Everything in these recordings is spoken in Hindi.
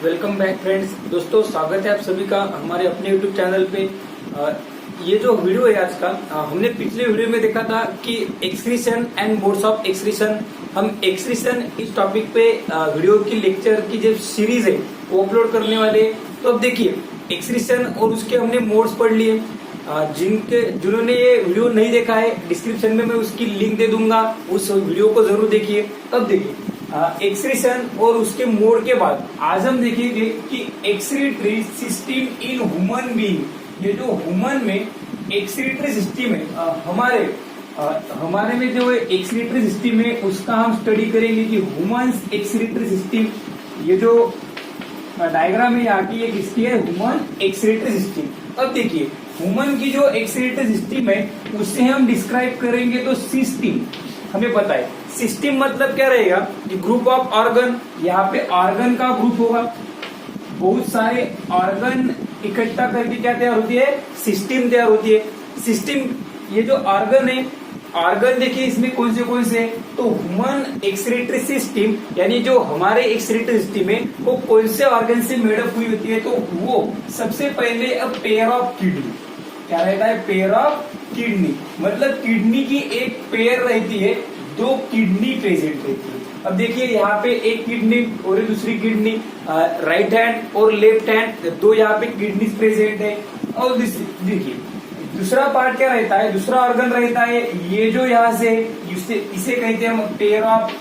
Welcome back friends. दोस्तों स्वागत है आप सभी का हमारे अपने यूट्यूब चैनल पे। ये जो वीडियो है आज का, हमने पिछले वीडियो में देखा था कि excretion and modes of excretion. हम एक्सक्रीशन इस टॉपिक पे वीडियो की लेक्चर की जो सीरीज है वो अपलोड करने वाले। तो अब देखिए एक्सक्रीशन और उसके हमने मोड्स पढ़ लिए। जिन्होंने ये वीडियो नहीं देखा है, डिस्क्रिप्शन में मैं उसकी लिंक दे दूंगा, उस वीडियो को जरूर देखिए। अब देखिए एक्सक्रीशन और उसके मोड के बाद आज हम देखेंगे कि excretory system in human being. ये जो ह्यूमन में एक्सक्रीटरी सिस्टम है, हमारे में जो एक्सक्रीटरी सिस्टम है उसका हम स्टडी करेंगे कि ह्यूमन एक्सक्रीटरी सिस्टम। ये जो डायग्राम है यहाँ की, ये किसकी है? Human excretory system. अब देखिए ह्यूमन की जो एक्सक्रीटरी सिस्टम है उससे हम डिस्क्राइब करेंगे तो सिस्टम। हमें पता है सिस्टम मतलब क्या रहेगा कि ग्रुप ऑफ ऑर्गन। यहाँ पे ऑर्गन का ग्रुप होगा, बहुत सारे ऑर्गन इकट्ठा करके क्या तैयार होती है? सिस्टम तैयार होती है। सिस्टम ये जो ऑर्गन है, ऑर्गन देखिए इसमें कौन से तो ह्यूमन एक्सक्रीटरी सिस्टम यानी जो हमारे एक्सक्रीटरी सिस्टम है वो कौन से ऑर्गन से मेडअप हुई होती है? तो वो सबसे पहले अब पेयर ऑफ किडनी। क्या रहता है? Pair of kidney. मतलब किडनी की एक पेयर रहती है, दो किडनी प्रेजेंट रहती है। अब देखिए यहाँ पे एक किडनी और दूसरी किडनी, राइट हैंड और लेफ्ट हैंड, दो यहाँ पे किडनी प्रेजेंट है। और देखिए दूसरा पार्ट क्या रहता है? दूसरा ऑर्गन रहता है ये जो यहाँ से इसे कहते हैं हम पेयर ऑफ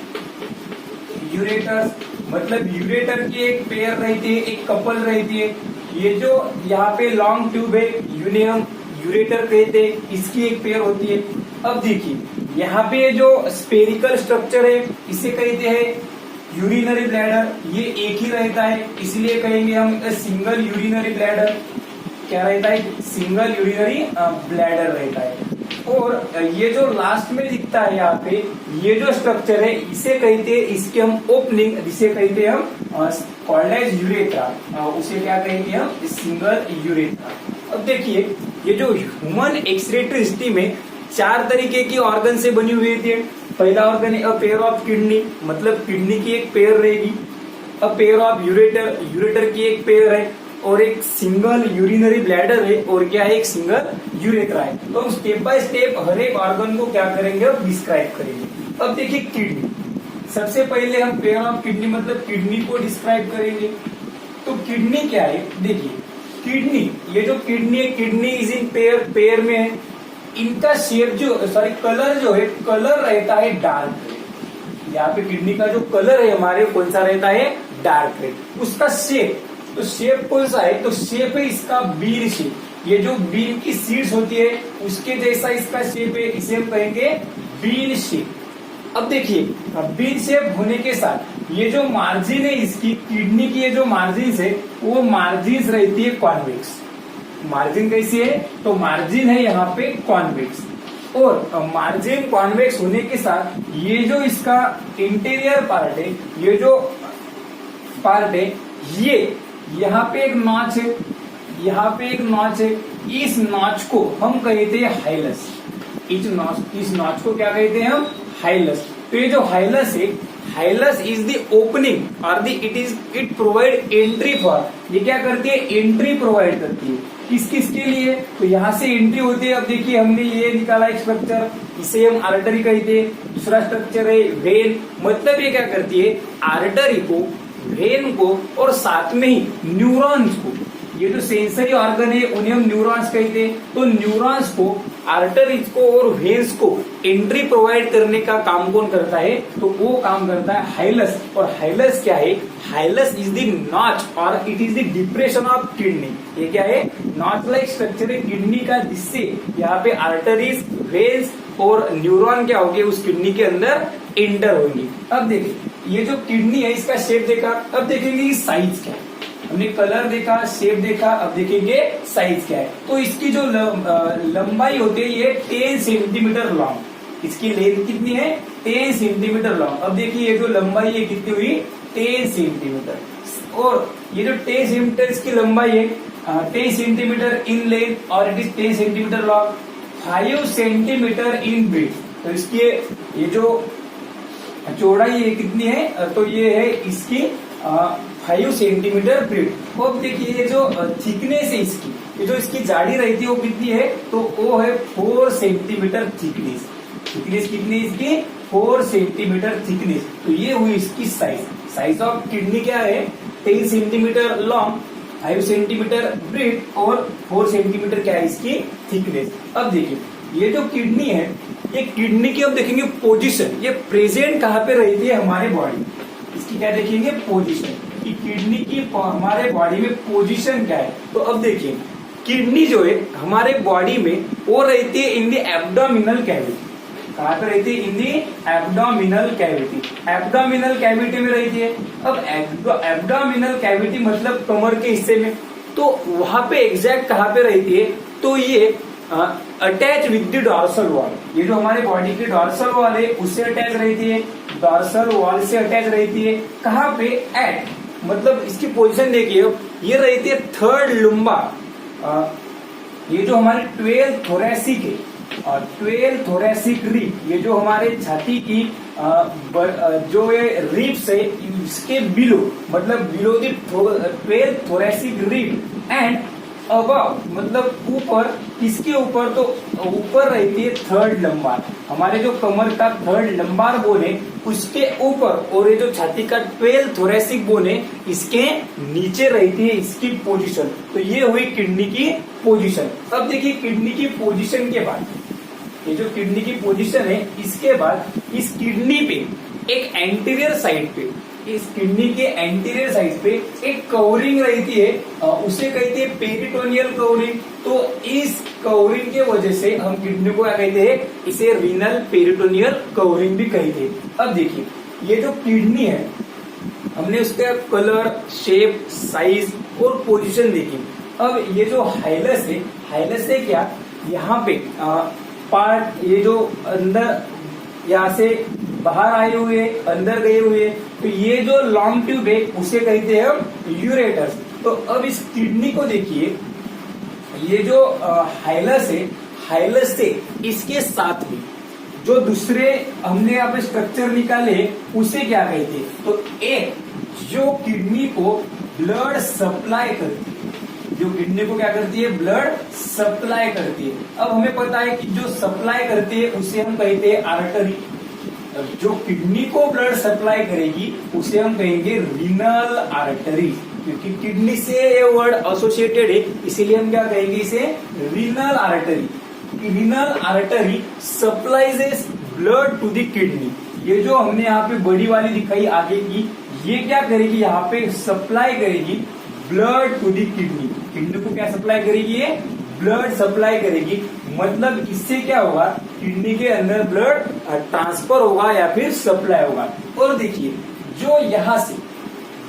यूरेटर्स। मतलब यूरेटर की एक पेयर रहती है, एक कपल रहती है। ये जो यहाँ पे लॉन्ग ट्यूब है इन्हें हम यूरेटर कहते हैं, इसकी एक पेयर होती है। अब देखिए यहाँ पे जो स्पेरिकल स्ट्रक्चर है इसे कहते हैं यूरिनरी ब्लैडर। ये एक ही रहता है इसलिए कहेंगे हम सिंगल यूरिनरी ब्लैडर। क्या रहता है? सिंगल यूरिनरी ब्लैडर रहता है। और ये जो लास्ट में दिखता है यहाँ पे, ये जो स्ट्रक्चर है इसे कहते हैं, इसके हम ओपनिंग जिसे कहते हैं हम कॉल्ड एज यूरेथ्रा। उसे क्या कहेंगे हम? Single urethra. अब देखिए ये जो ह्यूमन एक्सक्रीटरी सिस्टम है चार तरीके की ऑर्गन से बनी हुई थी। पहला ऑर्गन है अ पेयर ऑफ किडनी, मतलब किडनी की एक पेयर रहेगी। अ पेयर ऑफ यूरेटर, यूरेटर की एक पेयर है। और एक सिंगल यूरिनरी ब्लैडर है। और क्या है? एक सिंगल यूरेथ्रा है। तो हम स्टेप बाय स्टेप हर एक ऑर्गन को क्या करेंगे? अब डिस्क्राइब करेंगे। अब देखिए किडनी, सबसे पहले हम पेयर ऑफ किडनी मतलब किडनी को डिस्क्राइब करेंगे। तो किडनी क्या है? देखिए किडनी, ये जो किडनी है, kidney is in pair, pair में है। इनका शेप कलर जो है, कलर रहता है डार्क रेड। यहाँ पे किडनी का जो कलर है हमारे कौन सा रहता है? Dark red. उसका शेप, तो शेप कौन सा है? तो शेप है इसका बीन शेप। ये जो बीन की सीड्स होती है उसके जैसा इसका शेप है, इसे हम कहेंगे बीन शेप। अब देखिए बीन शेप होने के साथ ये जो मार्जिन है इसकी, किडनी की ये जो मार्जिन है वो मार्जिन रहती है कॉन्वेक्स। मार्जिन कैसी है? तो मार्जिन है यहाँ पे कॉन्वेक्स। और मार्जिन कॉन्वेक्स होने के साथ ये जो इसका इंटीरियर पार्ट है, ये जो पार्ट है, ये यहाँ पे एक नॉच है, यहाँ पे एक नॉच है। इस नॉच को हम कहते हैं हाइलस। इस नॉच को क्या कहते हैं हम? हाइलस। तो ये जो हाइलस है, हाइलस इज द ओपनिंग और इट प्रोवाइड एंट्री फॉर। ये क्या करती है? एंट्री प्रोवाइड करती है। किस किस के लिए? तो यहाँ से एंट्री होती है। अब देखिए हमने ये निकाला एक स्ट्रक्चर, इसे हम आर्टरी कहते हैं। दूसरा स्ट्रक्चर है वेन। मतलब ये क्या करती है? आर्टरी को, वेन को और साथ में ही न्यूरॉन्स को, ये जो सेंसरी ऑर्गन है उन्हें हम न्यूरॉन्स कहते हैं। तो न्यूरॉन्स को, आर्टरीज को और वेन्स को एंट्री प्रोवाइड करने का काम कौन करता है? तो वो काम करता है हाइलस। और हाइलस क्या है? हाइलस इज द नॉच और it is the depression of kidney. ये क्या है? नॉच लाइक स्ट्रक्चर है किडनी का, जिससे यहाँ पे आर्टरीज, वेन्स और न्यूरॉन क्या होंगे उस किडनी के अंदर एंटर होंगे। अब देखिए ये जो किडनी है इसका शेप देखा, अब देखेंगे साइज क्या है। हमने कलर देखा, शेप देखा, अब देखेंगे साइज क्या है। तो इसकी जो लंबाई होती है ये 10 सेंटीमीटर लॉन्ग। इसकी लेंथ कितनी है? 10 सेंटीमीटर लॉन्ग। अब देखिए ये जो लंबाई है कितनी हुई? 10 सेंटीमीटर। और ये जो 10 सेंटीमीटर इसकी लंबाई है, 10 सेंटीमीटर इन लेंथ और it is 10 centimetre long, 5 centimetre in breadth. तो इसकी ये जो चौड़ाई है कितनी है? तो ये है इसकी 5 सेंटीमीटर ब्रीड। अब देखिए ये जो थिकनेस है इसकी, ये जो इसकी जाड़ी रहती है वो कितनी है, तो वो है 4 सेंटीमीटर थिकनेस। थिकनेस कितनी है इसकी, 4 सेंटीमीटर थिकनेस। तो ये हुई इसकी साइज ऑफ किडनी क्या है, 10 सेंटीमीटर लॉन्ग, 5 सेंटीमीटर ब्रीड और 4 सेंटीमीटर क्या है इसकी थिकनेस। अब देखिए ये जो किडनी है, ये किडनी की अब देखेंगे पोजीशन, ये प्रेजेंट कहाँ पे रहती है हमारे बॉडी, इसकी क्या देखेंगे पोजीशन, कि किडनी की हमारे बॉडी में पोजीशन क्या है। तो अब देखिए किडनी जो है हमारे बॉडी में वो रहती है इन दी एब्डोमिनल कैविटी। कहाँ पे रहती है, इन दी एब्डोमिनल कैविटी। एब्डोमिनल कैविटी में रहती है। अब एब्डोमिनल कैविटी मतलब कमर के हिस्से में, तो वहां पे एग्जैक्ट कहाँ पे रहती है, तो ये attach with the dorsal wall, ये जो हमारे बॉडी की डॉर्सल वॉल है उससे अटैच रहती है, डॉर्सल वॉल से अटैच रहती है। कहाँ पे, एट, मतलब इसकी पोजीशन देखिए, ये रहती है 3rd लुम्बार, ये जो हमारे 12 थोरेसिक है, 12 थोरेसिक रिब, ये जो हमारे छाती की जो ये रिब्स है इसके बिलो, मतलब below the 12 thoracic rib end above, मतलब ऊपर, किसके ऊपर, तो ऊपर रहती है 3rd लंबार, हमारे जो कमर का 3rd लंबार बोन है उसके ऊपर, और ये जो छाती का 12 थोरेसिक बोन है इसके नीचे रहती है इसकी पोजीशन। तो ये हुई किडनी की पोजीशन। अब देखिए किडनी की पोजीशन के बाद, ये जो किडनी की पोजीशन है इसके बाद इस किडनी पे एक एंटीरियर साइड पे, इस किडनी के एंटीरियर साइड पे एक कवरिंग रहती है, उसे कहते हैं पेरिटोनियल कवरिंग। तो इस कवरिंग के वजह से हम किडनी को क्या कहते हैं, इसे रीनल पेरिटोनियल कवरिंग भी कहते हैं। अब देखिए ये जो किडनी है हमने उसका कलर, शेप, साइज और पोजीशन देखी। अब ये जो हाइलस है, हाइलस से क्या, यहाँ पे पार्ट, ये जो अंदर यहाँ से बाहर आए हुए, अंदर गए हुए, तो ये जो लॉन्ग ट्यूब है उसे कहते हैं हम यूरेटस। तो अब इस किडनी को देखिए, ये जो हाइलस है, हाइलस से इसके साथ में जो दूसरे हमने यहाँ पे स्ट्रक्चर निकाले उसे क्या कहते हैं, तो एक जो किडनी को ब्लड सप्लाई करती है, जो किडनी को क्या करती है, ब्लड सप्लाई करती है। अब हमें पता है कि जो सप्लाई करती है उसे हम कहते हैं आर्टरी, जो किडनी को ब्लड सप्लाई करेगी उसे हम कहेंगे रीनल आर्टरी, क्योंकि किडनी से ये वर्ड एसोसिएटेड है इसीलिए हम क्या कहेंगे इसे renal artery. Renal artery supplies blood to the kidney. ये जो हमने यहाँ पे बड़ी वाली दिखाई आगे की, ये क्या करेगी, यहाँ पे सप्लाई करेगी blood to the kidney. Kidney को क्या सप्लाई करेगी, ये ब्लड सप्लाई करेगी। मतलब इससे क्या होगा, किडनी के अंदर ब्लड ट्रांसफर होगा या फिर सप्लाई होगा। और देखिए जो यहाँ से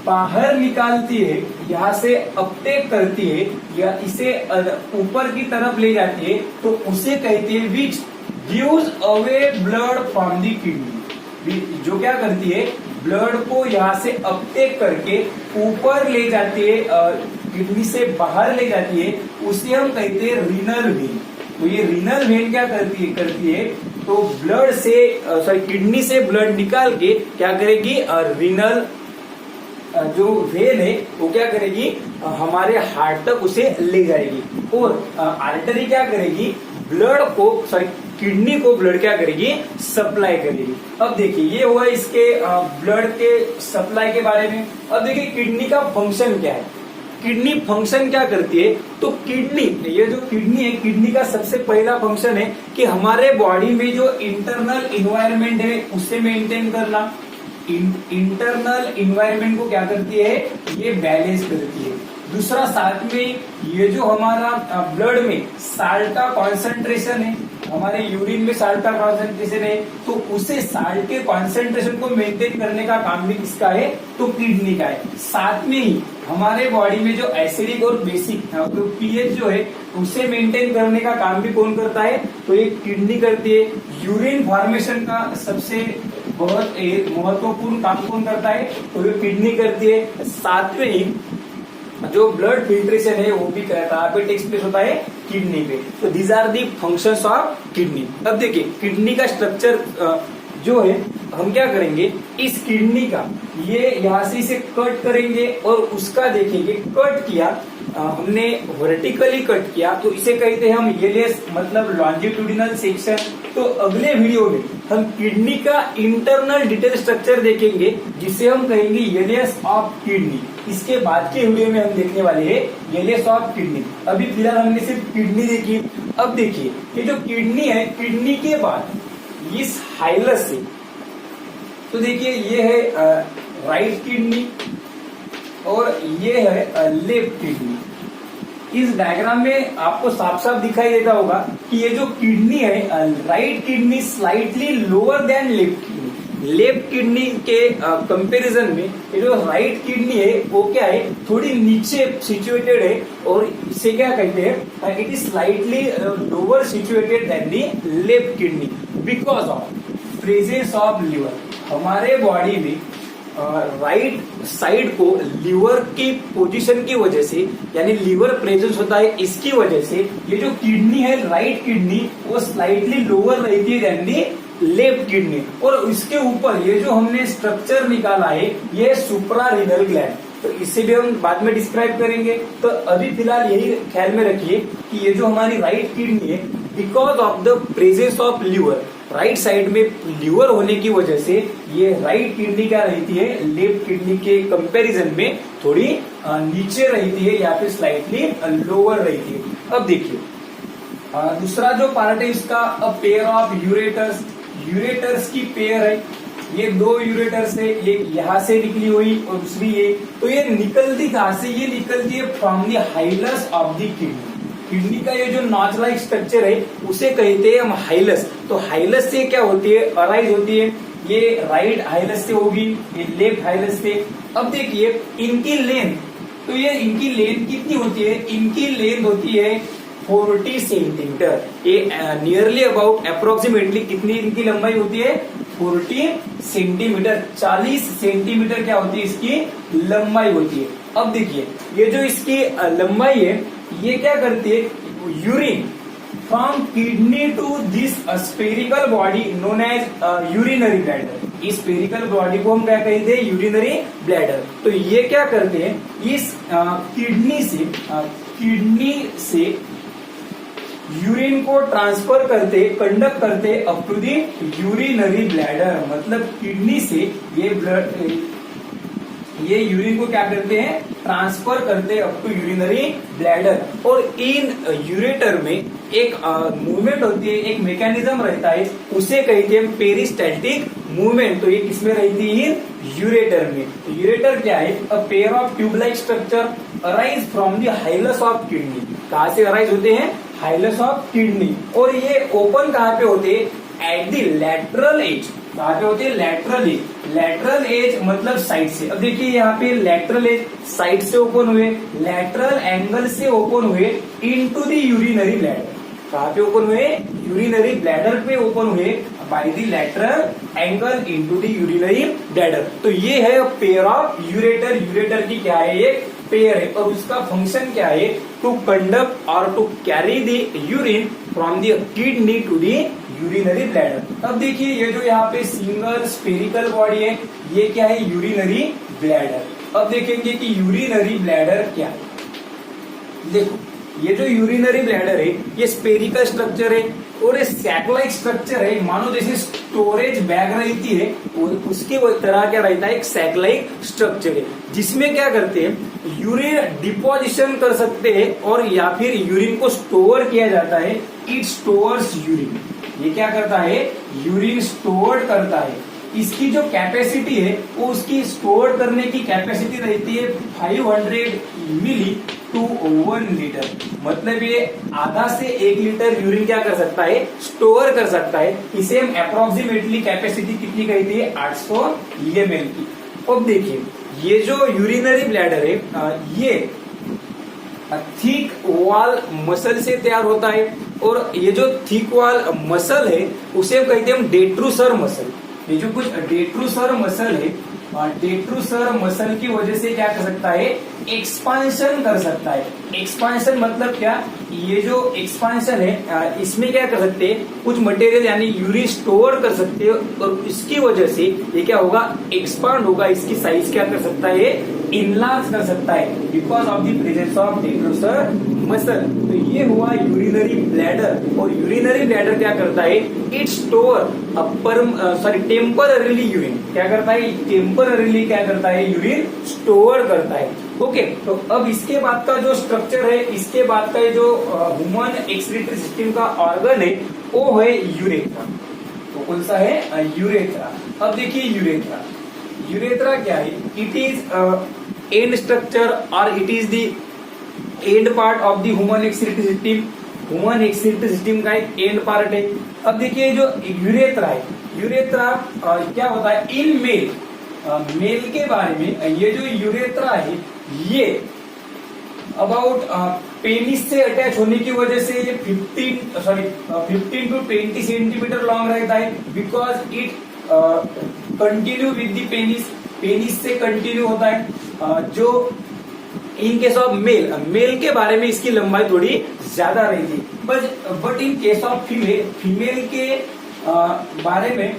बाहर निकालती है, यहाँ से अपटेक करती है या इसे ऊपर की तरफ ले जाती है, तो उसे कहते हैं विच gives away blood from the kidney. जो क्या करती है, ब्लड को यहाँ से अपटेक करके ऊपर ले जाती है, किडनी से बाहर ले जाती है, उसे हम कहते हैं रीनल वेन। तो ये रीनल वेन क्या करती है, तो ब्लड से किडनी से ब्लड निकाल के क्या करेगी, रीनल जो वेन है वो क्या करेगी, हमारे हार्ट तक उसे ले जाएगी। और आर्टरी क्या करेगी, ब्लड को किडनी को ब्लड क्या करेगी, सप्लाई करेगी। अब देखिए ये हुआ इसके ब्लड के सप्लाई के बारे में। अब देखिए किडनी का फंक्शन क्या है, किडनी फंक्शन क्या करती है, तो किडनी, ये जो किडनी है, किडनी का सबसे पहला फंक्शन है कि हमारे बॉडी में जो इंटरनल इन्वायरमेंट है उसे मेंटेन करना। इंटरनल इन्वायरमेंट को क्या करती है, ये बैलेंस करती है। दूसरा साथ में ये जो हमारा ब्लड में साल्ट का कॉन्सेंट्रेशन है, हमारे यूरिन में साल्ट का कॉन्सेंट्रेशन है, तो उसे साल्ट के कॉन्सेंट्रेशन को मेंटेन करने का काम भी किसका है, तो किडनी का है। साथ में ही हमारे बॉडी में जो एसिडिक और बेसिक तो पीएच जो है उसे मेंटेन करने का काम भी कौन करता है, तो ये किडनी करती है। यूरिन फॉर्मेशन का सबसे बहुत महत्वपूर्ण काम कौन करता है, तो ये किडनी करती है। साथ में ही जो ब्लड फिल्ट्रेशन है वो भी कहाँ पे टेक्स प्लेस होता है, किडनी पे। तो these are the functions of kidney. अब देखिए किडनी का स्ट्रक्चर जो है हम क्या करेंगे, इस किडनी का ये यहाँ से इसे कट करेंगे और उसका देखेंगे कट किया, हमने वर्टिकली कट किया तो इसे कहते हैं हम एलियस, मतलब लॉन्जिट्यूडिनल सेक्शन। तो अगले वीडियो में हम किडनी का इंटरनल डिटेल स्ट्रक्चर देखेंगे जिसे हम कहेंगे एलियस ऑफ किडनी। इसके बाद के वीडियो में हम देखने वाले हैं एलियस ऑफ किडनी। अभी फिलहाल हमने सिर्फ किडनी देखी। अब देखिए ये जो किडनी है, किडनी के बाद इस हाइलस से, तो देखिए ये है राइट किडनी और ये है लेफ्ट किडनी। इस डायग्राम में आपको साफ साफ दिखाई देता होगा कि ये जो किडनी है, right kidney slightly lower than left kidney. Left kidney के कंपैरिजन में ये जो राइट किडनी है वो क्या है, थोड़ी नीचे सिचुएटेड है और इसे क्या कहते हैं, it is slightly lower situated than the left kidney because of presence of liver. हमारे बॉडी में राइट साइड को लीवर की पोजीशन की वजह से, यानी लीवर प्रेजेंस होता है, इसकी वजह से ये जो किडनी है राइट किडनी वो स्लाइटली लोअर रहती है देन दी लेफ्ट किडनी। और इसके ऊपर ये जो हमने स्ट्रक्चर निकाला है ये सुप्रारीनल ग्लैंड, तो इसे भी हम बाद में डिस्क्राइब करेंगे। तो अभी फिलहाल यही ख्याल में रखिए कि ये जो हमारी राइट किडनी है, because of the presence of liver, right side में लीवर होने की वजह से ये राइट किडनी क्या रहती है, लेफ्ट किडनी के कंपैरिजन में थोड़ी नीचे रहती है या फिर स्लाइटली लोअर रहती है। अब देखिए दूसरा जो पार्ट है इसका, अ पेयर ऑफ यूरेटर्स। यूरेटर्स की पेयर है, ये दो यूरेटर्स है, एक यहाँ से निकली हुई और दूसरी ये। तो ये निकलती कहाँ से, ये निकलती है from the hilus of the kidney. Kidney का ये जो नॉच लाइक स्ट्रक्चर है उसे कहते हैं हम हाइलस। तो हाइलस से क्या होती है, अराइज होती है, ये राइट हाइलस से होगी, ये लेफ्ट हाइलस से। अब देखिए इनकी लेंथ, तो ये इनकी लेंथ कितनी होती है, इनकी लेंथ होती है 40 सेंटीमीटर। ये नियरली अबाउट अप्रोक्सीमेटली कितनी इनकी लंबाई होती है, 40 सेंटीमीटर। 40 सेंटीमीटर क्या होती है इसकी लंबाई होती है। अब देखिए ये जो इसकी लंबाई है ये क्या करती है, urine from kidney to this spherical body known as urinary bladder. इस स्पेरिकल बॉडी को हम क्या कहते हैं, यूरिनरी ब्लैडर। तो ये क्या करते हैं, इस किडनी से यूरिन को ट्रांसफर करते, कंडक्ट करते up to the urinary bladder. मतलब किडनी से ये यूरिन को क्या करते हैं, ट्रांसफर करते अप टू यूरिनरी ब्लैडर। और इन यूरेटर में एक मूवमेंट होती है, एक मैकेनिज्म रहता है, उसे कहते हैं पेरिस्टैल्टिक मूवमेंट। तो ये किसमें रहती है, यूरेटर में। तो यूरेटर क्या है, a pair of tube like structure arise from the hilus of kidney. कहाँ से अराइज होते हैं, हाइलस ऑफ किडनी। और ये ओपन कहाँ पे होते हैं, एट द लैटरल एज। कहाँ पे होते हैं, लैटरल एज। लैटरल एज मतलब साइड से। अब देखिए यहाँ पे लैटरल एज साइड से ओपन हुए, लैटरल एंगल से ओपन हुए इनटू द यूरिनरी ब्लैडर। कहाँ पे ओपन हुए, यूरिनरी ब्लैडर पे ओपन हुए by the lateral angle into the urinary bladder. तो ये है पेयर ऑफ यूरेटर। यूरेटर की क्या है, एक पेयर है और उसका फंक्शन क्या है, टू कंडक्ट और to carry the urine from the kidney to the urinary bladder. अब देखिए ये जो यहाँ पे सिंगल स्पेरिकल बॉडी है ये क्या है, यूरिनरी ब्लैडर। अब देखेंगे कि यूरिनरी ब्लैडर क्या है। देखो ये जो यूरिनरी ब्लैडर है ये स्पेरिकल स्ट्रक्चर है और ये सैक लाइक स्ट्रक्चर है। मानो जैसे स्टोरेज बैग रहती है उसकी तरह क्या रहता है, एक सैक लाइक स्ट्रक्चर है जिसमें क्या करते हैं, यूरिन डिपोजिशन कर सकते हैं और या फिर यूरिन को स्टोर किया जाता है। It stores urine. ये क्या करता है, यूरिन स्टोर करता है। इसकी जो कैपेसिटी है वो उसकी स्टोर करने की कैपेसिटी रहती है 500 मिली टू 1 लीटर। मतलब ये आधा से 1 लीटर यूरिन क्या कर सकता है, स्टोर कर सकता है। इसे हम अप्रोक्सीमेटली कैपेसिटी कितनी कहती है, 800 ml की। अब देखिए ये जो यूरिनरी ब्लैडर है ये थिक वॉल मसल से तैयार होता है और ये जो थिक वॉल मसल है उसे कहते हैं हम डेट्रूसर मसल। ये जो कुछ डेट्रूसर मसल है, डेट्रूसर मसल की वजह से क्या कर सकता है, एक्सपांशन कर सकता है। एक्सपांशन मतलब क्या, ये जो एक्सपांशन है इसमें क्या कर सकते हैं, कुछ मटेरियल यानी यूरिन स्टोर कर सकते हैं और इसकी वजह से ये क्या होगा, एक्सपांड होगा, इसकी साइज क्या कर सकता है, इनलार्ज कर सकता है because of the presence of detrusor muscle. तो ये हुआ यूरिनरी ब्लैडर। और यूरिनरी ब्लैडर क्या करता है, इट स्टोर टेम्पररीली यूरिन, क्या करता है, टेम्पररीली क्या करता है, यूरिन स्टोर करता है। ओके, तो अब इसके बाद का जो स्ट्रक्चर है, इसके बाद का जो ह्यूमन एक्सक्रीटरी सिस्टम का ऑर्गन है वो है यूरेथ्रा। तो कौन सा है, यूरेथ्रा। अब देखिए यूरेथ्रा, यूरेथ्रा क्या है, इट इज एंड स्ट्रक्चर और it is the end part of the human excretory system. Human excretory system का एक एंड पार्ट है। अब देखिए जो यूरेथ्रा है, यूरेथ्रा क्या होता है, इन मेल, मेल के बारे में ये जो यूरेथ्रा है ये अबाउट पेनिस से अटैच होने की वजह से ये 15 टू 20 सेंटीमीटर लॉन्ग रहता है because it continue with the penis, penis से कंटिन्यू होता है। जो in case of male, male के बारे में इसकी लंबाई थोड़ी ज्यादा रहती है, but in case of female, female के बारे में,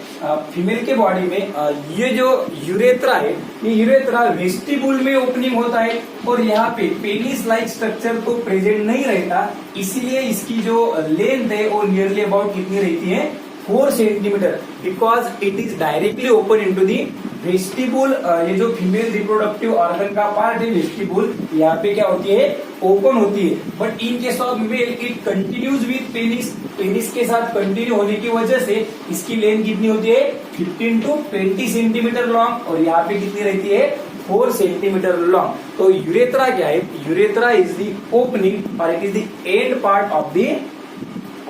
फीमेल के बॉडी में ये जो यूरेथ्रा है, ये यूरेथ्रा वेस्टिबुल में ओपनिंग होता है और यहाँ पे पेनिस लाइक स्ट्रक्चर तो प्रेजेंट नहीं रहता, इसीलिए इसकी जो लेंथ है वो नियरली अबाउट कितनी रहती है, 4 centimetre, because it is directly open into the vestibule. ये जो फीमेल रिप्रोडक्टिव ऑर्गन का पार्ट है वेस्टिबुल, यहाँ पे क्या होती है, ओपन होती है। But in case of mail it continues with penis, penis के साथ कंटिन्यू होने की वजह से इसकी लेंथ कितनी होती है, 15 टू 20 सेंटीमीटर लॉन्ग और यहाँ पे कितनी रहती है, 4 सेंटीमीटर लॉन्ग। तो यूरेथ्रा क्या है, यूरेथ्रा इज द ओपनिंग और it is the end part of the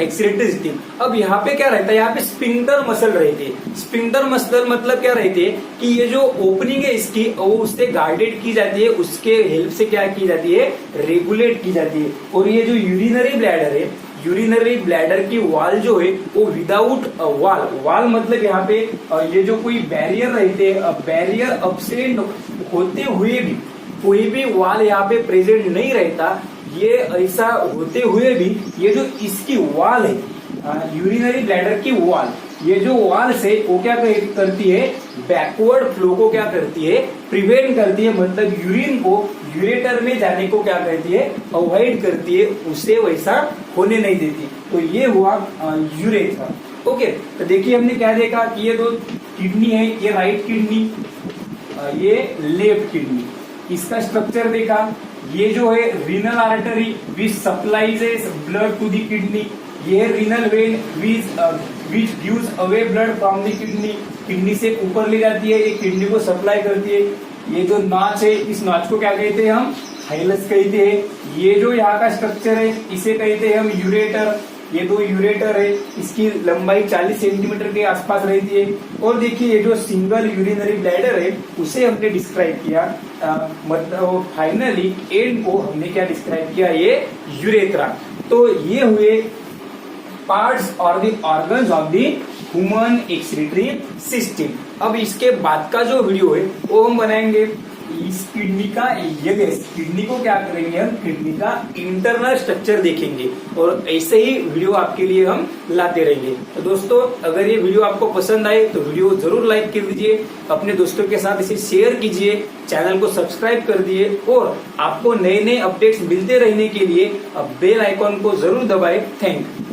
excretory system. अब यहाँ पे क्या रहता है, यहाँ पे स्फिंक्टर मसल रहती है। स्फिंक्टर मसल मतलब क्या रहती है कि ये जो ओपनिंग है इसकी वो उससे गाइडेड की जाती है, उसके हेल्प से क्या की जाती है, रेगुलेट की जाती है। और ये जो यूरिनरी ब्लैडर है, यूरिनरी ब्लैडर की वॉल जो है वो विदाउट वॉल, वॉल मतलब यहाँ पे ये जो कोई बैरियर रहते हैं, बैरियर अब्सेंट होते हुए भी कोई भी वॉल यहाँ पे प्रेजेंट नहीं रहता, ये ऐसा होते हुए भी ये जो इसकी वॉल है, यूरिनरी ब्लैडर की वॉल, ये जो वॉल से वो क्या करती है, बैकवर्ड फ्लो को क्या करती है, प्रिवेंट करती है, मतलब यूरिन को यूरेटर में जाने को क्या करती है, अवॉइड करती है, उसे वैसा होने नहीं देती। तो ये हुआ यूरेथ्रा। ओके, तो देखिए हमने क्या देखा कि ये दो किडनी है, ये राइट किडनी, ये लेफ्ट किडनी, इसका स्ट्रक्चर देखा। ये जो है renal artery which supplies blood to the kidney, ये renal vein which gives away blood from the kidney, kidney से ऊपर ले जाती है, ये किडनी को सप्लाई करती है। ये जो नाच है, इस नाच को क्या कहते हैं हम, हाइलस कहते हैं। ये जो यहाँ का स्ट्रक्चर है इसे कहते हैं हम यूरेटर। ये दो यूरेटर है, इसकी लंबाई 40 सेंटीमीटर के आसपास रहती है। और देखिए ये जो सिंगल यूरिनरी ब्लैडर है उसे हमने डिस्क्राइब किया, मतलब फाइनली एंड को हमने क्या डिस्क्राइब किया, ये यूरेथ्रा। तो ये हुए पार्ट्स और the organs of the human excretory system. अब इसके बाद का जो वीडियो है वो हम बनाएंगे इस किडनी का, किडनी को क्या करेंगे हम, किडनी का इंटरनल स्ट्रक्चर देखेंगे और ऐसे ही वीडियो आपके लिए हम लाते रहेंगे। तो दोस्तों अगर ये वीडियो आपको पसंद आए तो वीडियो जरूर लाइक कर दीजिए, अपने दोस्तों के साथ इसे शेयर कीजिए, चैनल को सब्सक्राइब कर दिए और आपको नए नए अपडेट्स मिलते रहने के लिए बेल आइकॉन को जरूर दबाएं। Thank you.